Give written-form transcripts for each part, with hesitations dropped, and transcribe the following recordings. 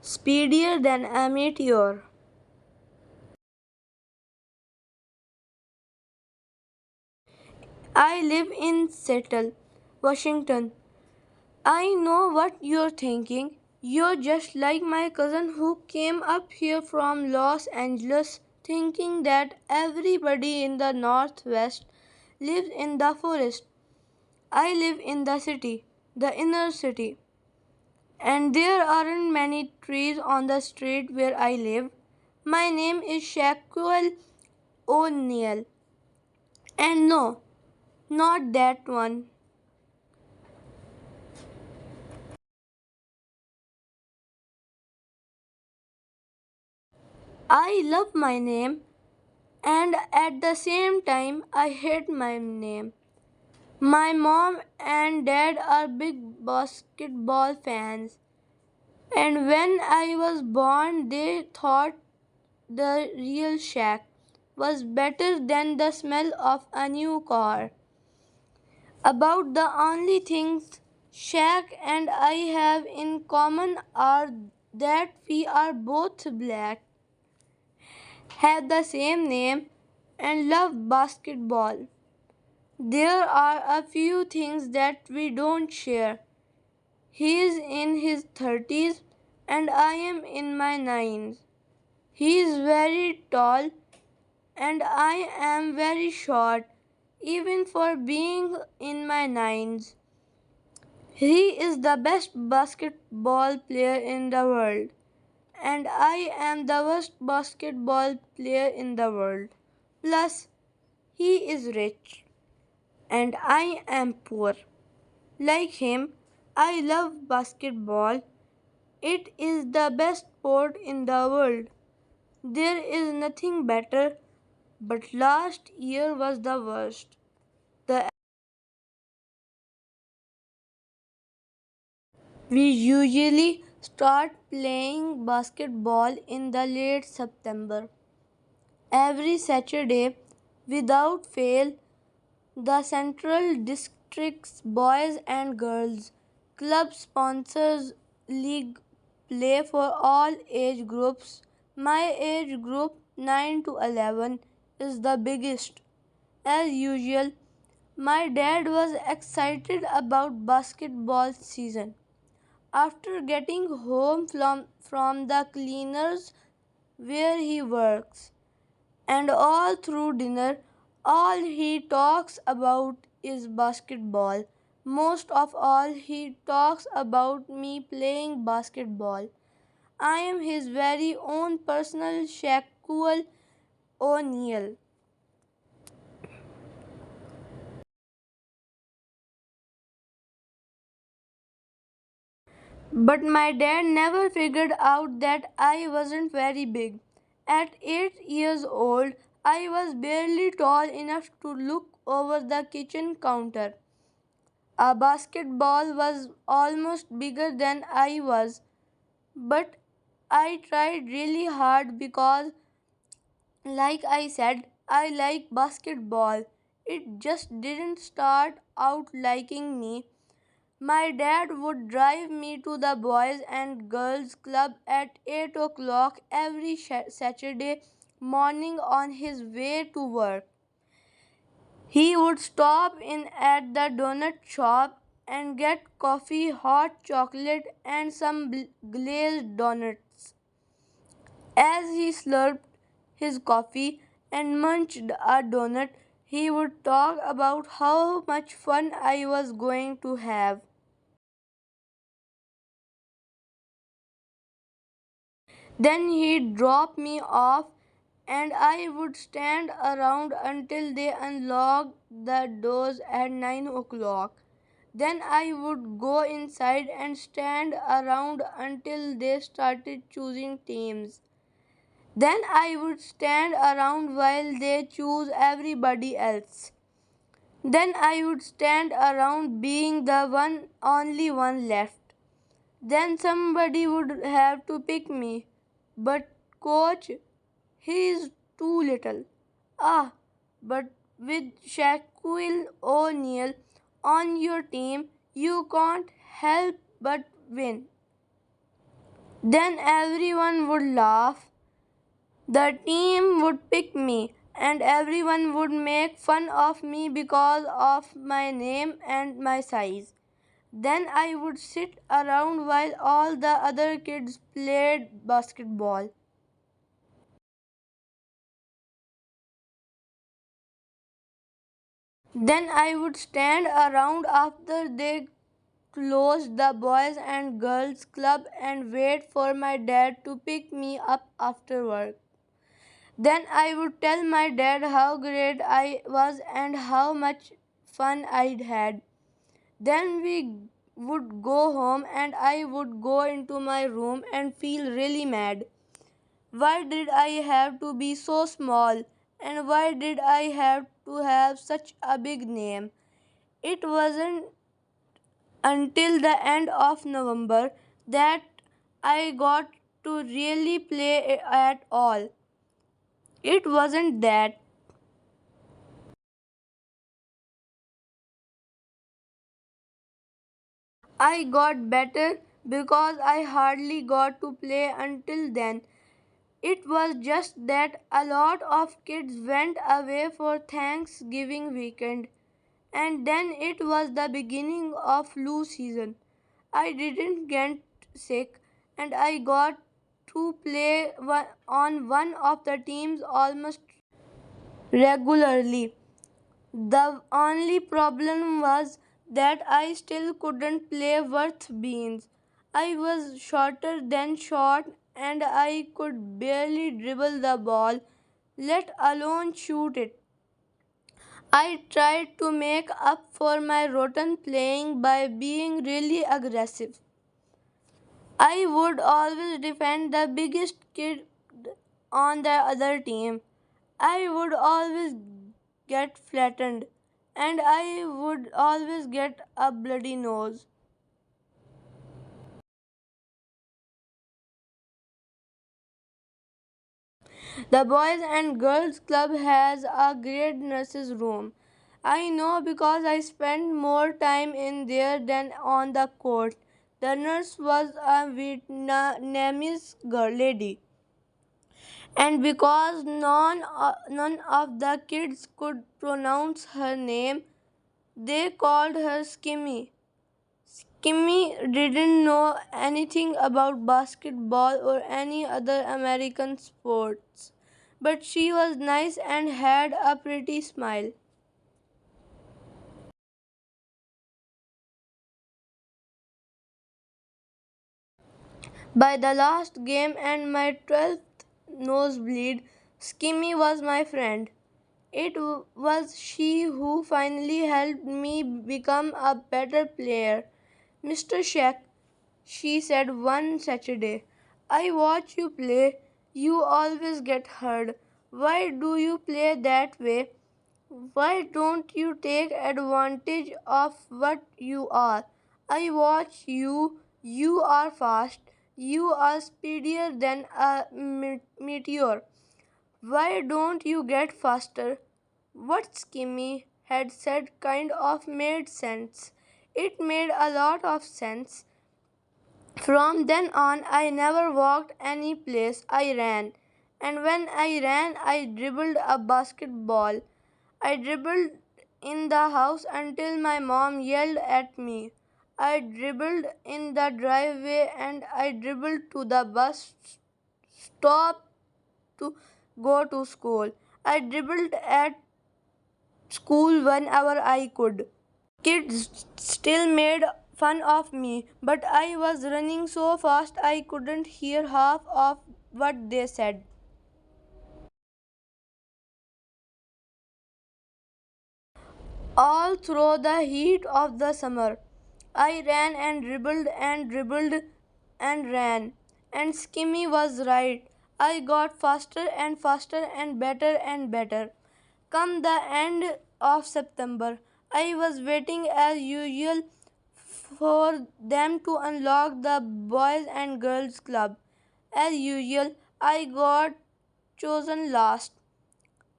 speedier than a meteor. I live in Seattle, Washington. I know what you're thinking. You're just like my cousin who came up here from Los Angeles thinking that everybody in the Northwest lives in the forest. I live in the city, the inner city, and there aren't many trees on the street where I live. My name is Shaquille O'Neal, and no, not that one. I love my name, and at the same time, I hate my name. My mom and dad are big basketball fans, and when I was born, they thought the real Shaq was better than the smell of a new car. About the only things Shaq and I have in common are that we are both black, have the same name, and love basketball. There are a few things that we don't share. He is in his 30s and I am in my 9s. He is very tall and I am very short, even for being in my 9s. He is the best basketball player in the world, and I am the worst basketball player in the world. Plus, he is rich, and I am poor. Like him, I love basketball. It is the best sport in the world. There is nothing better, but last year was the worst. The We usually start playing basketball in the late September. Every Saturday, without fail, the Central District's Boys and Girls Club sponsors league play for all age groups. My age group 9 to 11 is the biggest. As usual, my dad was excited about basketball season. After getting home from the cleaners where he works, and all through dinner, all he talks about is basketball. Most of all, he talks about me playing basketball. I am his very own personal Shaquille O'Neal. But my dad never figured out that I wasn't very big. At 8 years old, I was barely tall enough to look over the kitchen counter. A basketball was almost bigger than I was, but I tried really hard because, like I said, I like basketball. It just didn't start out liking me. My dad would drive me to the Boys and Girls Club at 8 o'clock every Saturday morning on his way to work. He would stop in at the donut shop and get coffee, hot chocolate, and some glazed donuts. As he slurped his coffee and munched a donut, he would talk about how much fun I was going to have. Then he'd drop me off, and I would stand around until they unlocked the doors at 9 o'clock. Then I would go inside and stand around until they started choosing teams. Then I would stand around while they choose everybody else. Then I would stand around being the only one left. Then somebody would have to pick me. But coach, he is too little. Ah, but with Shaquille O'Neal on your team, you can't help but win. Then everyone would laugh, the team would pick me, and everyone would make fun of me because of my name and my size. Then I would sit around while all the other kids played basketball. Then I would stand around after they closed the boys and girls club and wait for my dad to pick me up after work. Then I would tell my dad how great I was and how much fun I'd had. Then we would go home and I would go into my room and feel really mad. Why did I have to be so small? And why did I have to have such a big name? It wasn't until the end of November that I got to really play at all. It wasn't that I got better because I hardly got to play until then. It was just that a lot of kids went away for Thanksgiving weekend, and then it was the beginning of flu season. I didn't get sick, and I got to play on one of the teams almost regularly. The only problem was that I still couldn't play worth beans. I was shorter than short and I could barely dribble the ball, let alone shoot it. I tried to make up for my rotten playing by being really aggressive. I would always defend the biggest kid on the other team. I would always get flattened and I would always get a bloody nose. The Boys and Girls Club has a great nurses' room. I know because I spent more time in there than on the court. The nurse was a Vietnamese girl lady, and because none of the kids could pronounce her name, they called her Skimmy. Kimmy didn't know anything about basketball or any other American sports, but she was nice and had a pretty smile. By the last game and my 12th nosebleed, Skimmy was my friend. Was she who finally helped me become a better player. Mr. Sheck, she said one Saturday, I watch you play. You always get hurt. Why do you play that way? Why don't you take advantage of what you are? I watch you. You are fast. You are speedier than a meteor. Why don't you get faster? What Skimmy had said kind of made sense. It made a lot of sense. From then on, I never walked any place, I ran. And when I ran, I dribbled a basketball. I dribbled in the house until my mom yelled at me. I dribbled in the driveway and I dribbled to the bus stop to go to school. I dribbled at school whenever I could. Kids still made fun of me, but I was running so fast I couldn't hear half of what they said. All through the heat of the summer, I ran and dribbled and ran. And Skimmy was right. I got faster and faster and better. Come the end of September, I was waiting as usual for them to unlock the Boys and Girls Club. As usual, I got chosen last.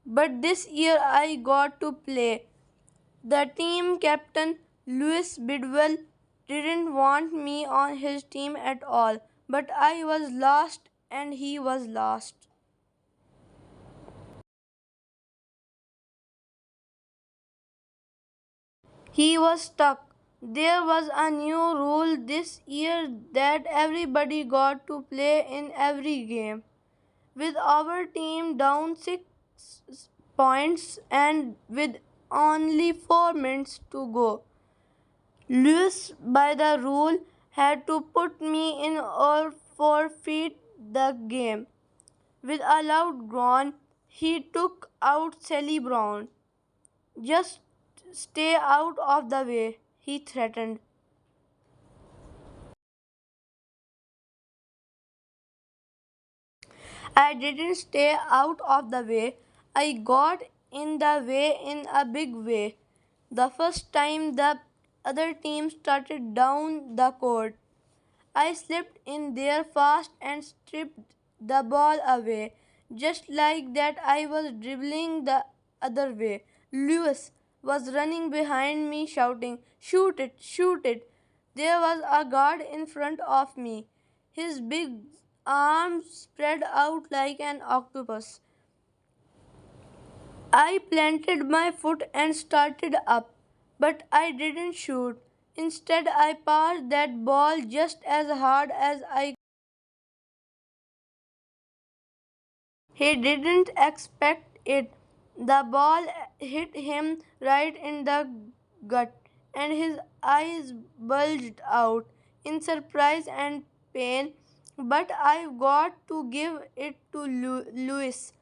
But this year I got to play. The team captain, Louis Bidwell, didn't want me on his team at all, but I was lost and he was lost. He was stuck. There was a new rule this year that everybody got to play in every game. With our team down 6 points and with only 4 minutes to go, Lewis, by the rule, had to put me in or forfeit the game. With a loud groan, he took out Sally Brown. Just stay out of the way, he threatened. I didn't stay out of the way. I got in the way in a big way. The first time the other team started down the court, I slipped in there fast and stripped the ball away. Just like that, I was dribbling the other way. Lewis was running behind me, shouting, "Shoot it! Shoot it!" There was a guard in front of me, his big arms spread out like an octopus. I planted my foot and started up, but I didn't shoot. Instead, I passed that ball just as hard as I. He didn't expect it. The ball hit him right in the gut, and his eyes bulged out in surprise and pain. But I got to give it to Louis.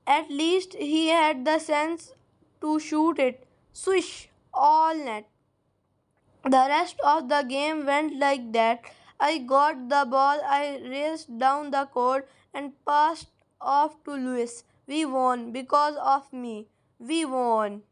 At least he had the sense to shoot it. Swish! All net. The rest of the game went like that. I got the ball, I raced down the court and passed off to Louis. We won because of me. We won.